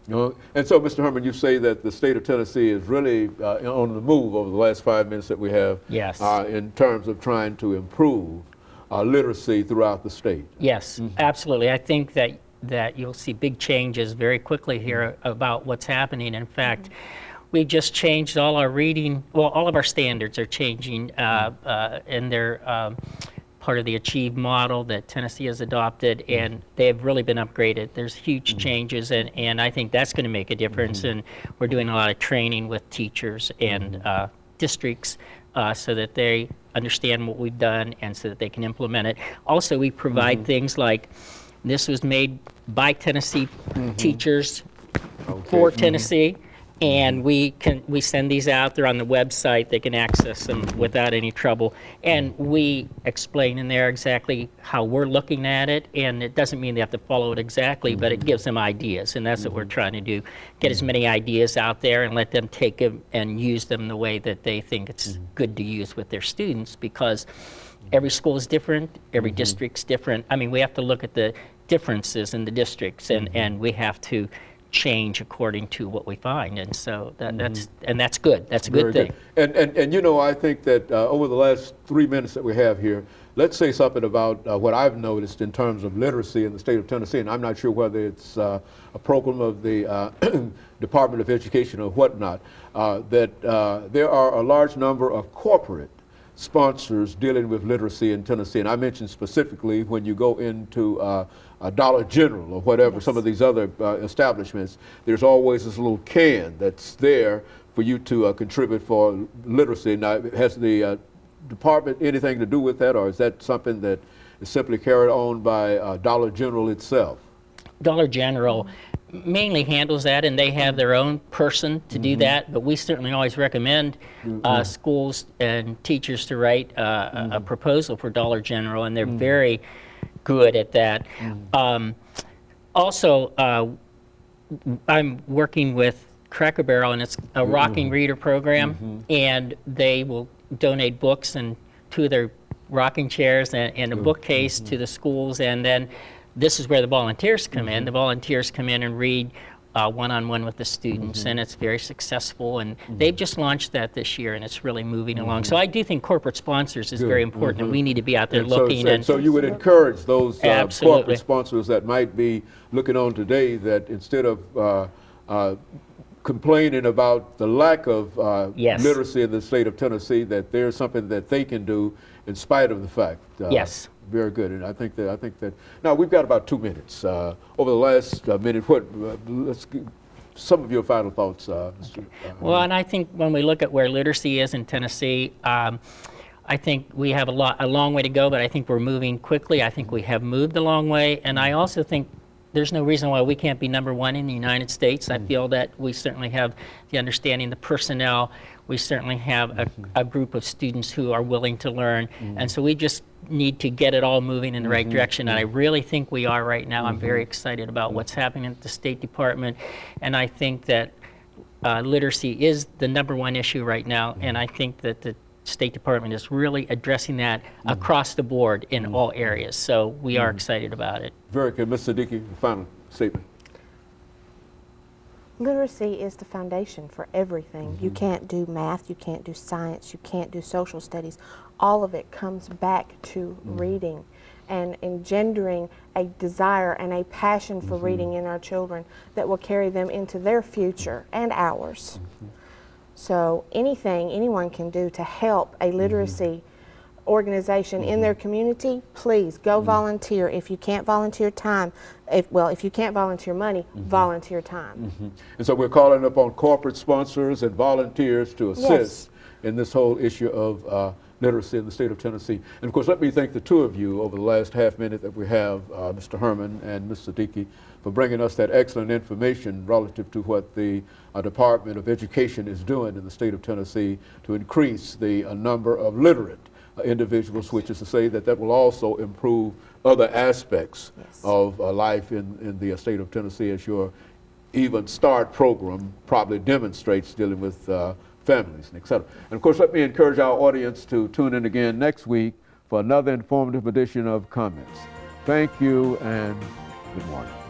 And so, Mr. Herman, you say that the state of Tennessee is really on the move over the last 5 minutes that we have. Yes. In terms of trying to improve literacy throughout the state. Yes, absolutely. I think that you'll see big changes very quickly here about what's happening. In fact, we just changed all our reading, well, all of our standards are changing, and they're part of the Achieve model that Tennessee has adopted, and they have really been upgraded. There's huge changes, and I think that's going to make a difference, and we're doing a lot of training with teachers and districts so that they understand what we've done and so that they can implement it. Also, we provide things like, this was made by Tennessee teachers for Tennessee, and we send these out. They're on the website. They can access them without any trouble. And we explain in there exactly how we're looking at it, and it doesn't mean they have to follow it exactly, but it gives them ideas, and that's what we're trying to do. Get as many ideas out there and let them take them and use them the way that they think it's good to use with their students, because every school is different, every district's different. I mean, we have to look at the differences in the districts, and we have to change according to what we find, and so that's good. That's a good thing. And you know, I think that over the last 3 minutes that we have here, let's say something about what I've noticed in terms of literacy in the state of Tennessee, and I'm not sure whether it's a program of the Department of Education or whatnot, that there are a large number of corporate sponsors dealing with literacy in Tennessee. And I mentioned specifically when you go into a Dollar General or whatever, some of these other establishments, there's always this little can that's there for you to contribute for literacy. Now, has the department anything to do with that, or is that something that is simply carried on by Dollar General itself? Dollar General mainly handles that, and they have their own person to do that, but we certainly always recommend schools and teachers to write a proposal for Dollar General, and they're very good at that. Also, I'm working with Cracker Barrel, and it's a rocking reader program, and they will donate books and 2 of their rocking chairs and a bookcase to the schools, and then this is where the volunteers come in. The volunteers come in and read one-on-one with the students, and it's very successful, and they've just launched that this year, and it's really moving along. So I do think corporate sponsors is very important, and we need to be out there looking. So you would encourage those corporate sponsors that might be looking on today, that instead of complaining about the lack of literacy in the state of Tennessee, that there's something that they can do in spite of the fact. Yes. Very good, and I think that now we've got about 2 minutes. Over the last minute, let's get some of your final thoughts, Mr. Well, and I think when we look at where literacy is in Tennessee, I think we have a long way to go, but I think we're moving quickly. I think we have moved a long way, and I also think there's no reason why we can't be #1 in the United States. I feel that we certainly have the understanding, the personnel. We certainly have a group of students who are willing to learn, and so we just need to get it all moving in the right direction, and I really think we are right now. I'm very excited about what's happening at the State Department, and I think that literacy is the #1 issue right now, and I think that the State Department is really addressing that across the board in all areas, so we are excited about it. Very good. Ms. Siddiqui, final statement. Literacy is the foundation for everything. You can't do math, you can't do science, you can't do social studies. All of it comes back to reading and engendering a desire and a passion for reading in our children that will carry them into their future and ours. So anything anyone can do to help a literacy organization in their community, please go volunteer. If you can't volunteer time, if you can't volunteer money, volunteer time. And so we're calling upon corporate sponsors and volunteers to assist in this whole issue of literacy in the state of Tennessee. And of course, let me thank the 2 of you over the last half minute that we have, Mr. Herman and Ms. Siddiqui, for bringing us that excellent information relative to what the Department of Education is doing in the state of Tennessee to increase the number of literate individuals, which is to say that that will also improve other aspects of life in the state of Tennessee, as your Even Start program probably demonstrates, dealing with families and et cetera. And of course, let me encourage our audience to tune in again next week for another informative edition of Comments. Thank you and good morning.